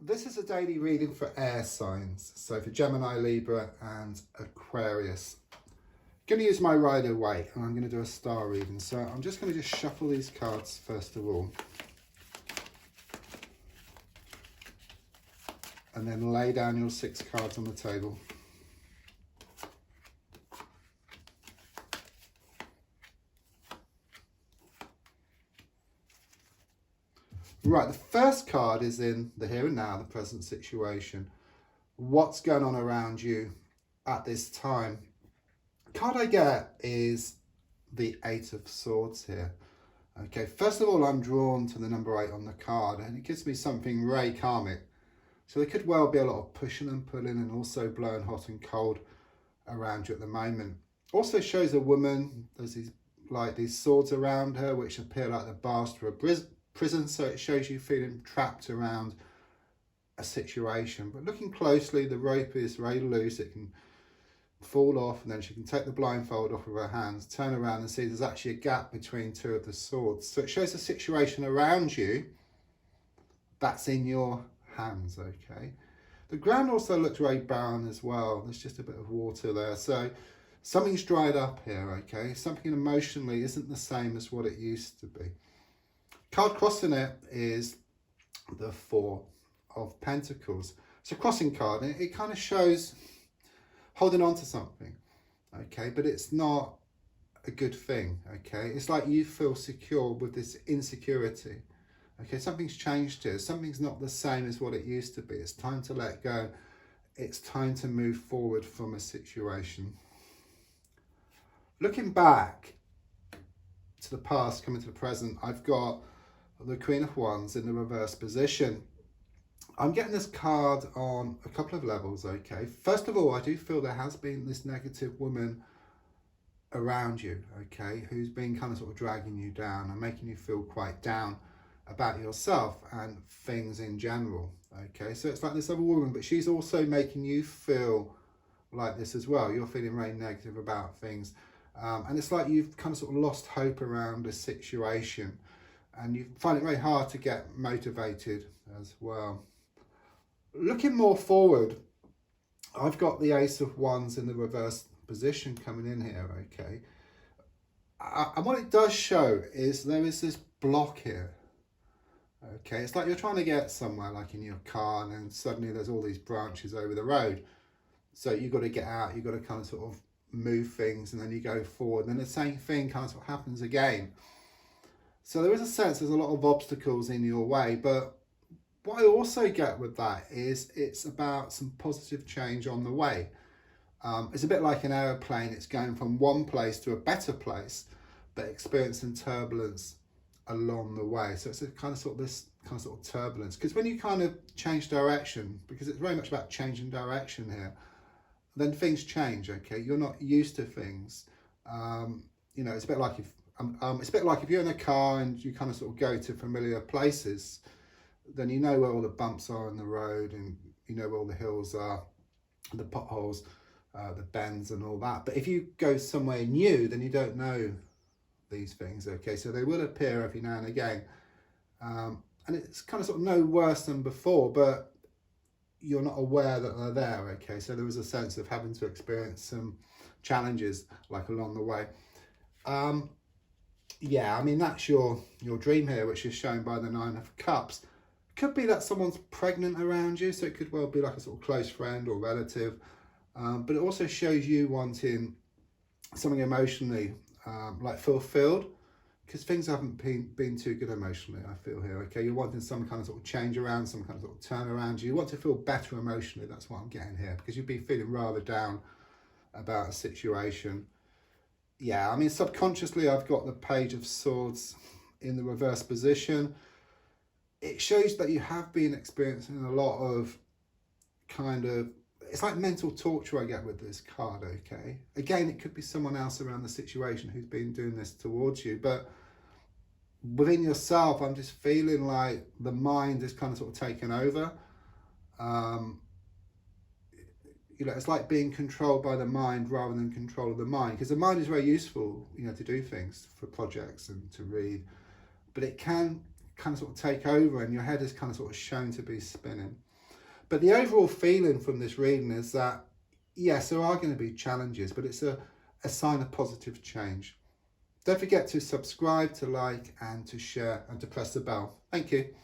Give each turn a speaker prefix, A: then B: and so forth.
A: This is a daily reading for air signs, so for Gemini, Libra and Aquarius. I'm going to use my Rider Waite and I'm going to do a star reading. So I'm just going to shuffle these cards first of all. And then lay down your 6 cards on the table. Right, the first card is in the here and now, the present situation. What's going on around you at this time? The card I get is the 8 of Swords here. Okay, first of all, I'm drawn to the number 8 on the card, and it gives me something very karmic. So there could well be a lot of pushing and pulling and also blowing hot and cold around you at the moment. Also shows a woman, there's these swords around her which appear like the bars to a prison, so it shows you feeling trapped around a situation. But looking closely, the rope is very loose, it can fall off, and then she can take the blindfold off of her hands, turn around and see there's actually a gap between 2 of the swords. So it shows a situation around you that's in your hands. Okay, the ground also looks very barren as well. There's just a bit of water there, so something's dried up here. Okay, something emotionally isn't the same as what it used to be. Card crossing it is the 4 of Pentacles. It's a crossing card, and it kind of shows holding on to something. Okay, but it's not a good thing. Okay, it's like you feel secure with this insecurity. Okay, something's changed here. Something's not the same as what it used to be. It's time to let go. It's time to move forward from a situation. Looking back to the past, coming to the present, I've got the Queen of Wands in the reverse position. I'm getting this card on a couple of levels, okay? First of all, I do feel there has been this negative woman around you, okay, who's been kind of sort of dragging you down and making you feel quite down about yourself and things in general. Okay, so it's like this other woman, but she's also making you feel like this as well. You're feeling very negative about things, and it's like you've kind of sort of lost hope around a situation, and you find it very hard to get motivated as well. Looking more forward, I've got the Ace of Wands in the reverse position coming in here. Okay, and what it does show is there is this block here. Okay, it's like you're trying to get somewhere, like in your car, and then suddenly there's all these branches over the road. So you've got to get out, you've got to kind of sort of move things, and then you go forward, and then the same thing kind of sort of happens again. So there is a sense there's a lot of obstacles in your way, but what I also get with that is it's about some positive change on the way. It's a bit like an aeroplane. It's going from one place to a better place, but experiencing turbulence along the way. So it's a kind of sort of this kind of sort of turbulence, because when you kind of change direction, because it's very much about changing direction here, then things change. Okay, you're not used to things. You know, it's a bit like if you're in a car and you kind of sort of go to familiar places, then you know where all the bumps are on the road, and you know where all the hills are, the potholes, the bends and all that. But if you go somewhere new, then you don't know these things. Okay, so they will appear every now and again, and it's kind of sort of no worse than before, but you're not aware that they're there. Okay, so there was a sense of having to experience some challenges like along the way. Yeah, I mean, that's your dream here, which is shown by the 9 of Cups. Could be that someone's pregnant around you, so it could well be like a sort of close friend or relative, but it also shows you wanting something emotionally like fulfilled, because things haven't been too good emotionally, I feel here. Okay, you're wanting some kind of sort of change around, some kind of sort of turn around. You want to feel better emotionally. That's what I'm getting here, because you've been feeling rather down about a situation. Yeah, I mean, subconsciously I've got the Page of Swords in the reverse position. It shows that you have been experiencing a lot of kind of, it's like mental torture I get with this card. Okay, again, it could be someone else around the situation who's been doing this towards you, but within yourself, I'm just feeling like the mind is kind of sort of taken over. You know, it's like being controlled by the mind rather than control of the mind, because the mind is very useful, you know, to do things for projects and to read, but it can kind of sort of take over, and your head is kind of sort of shown to be spinning. But the overall feeling from this reading is that, yes, there are going to be challenges, but it's a sign of positive change. Don't forget to subscribe, to like, and to share, and to press the bell. Thank you.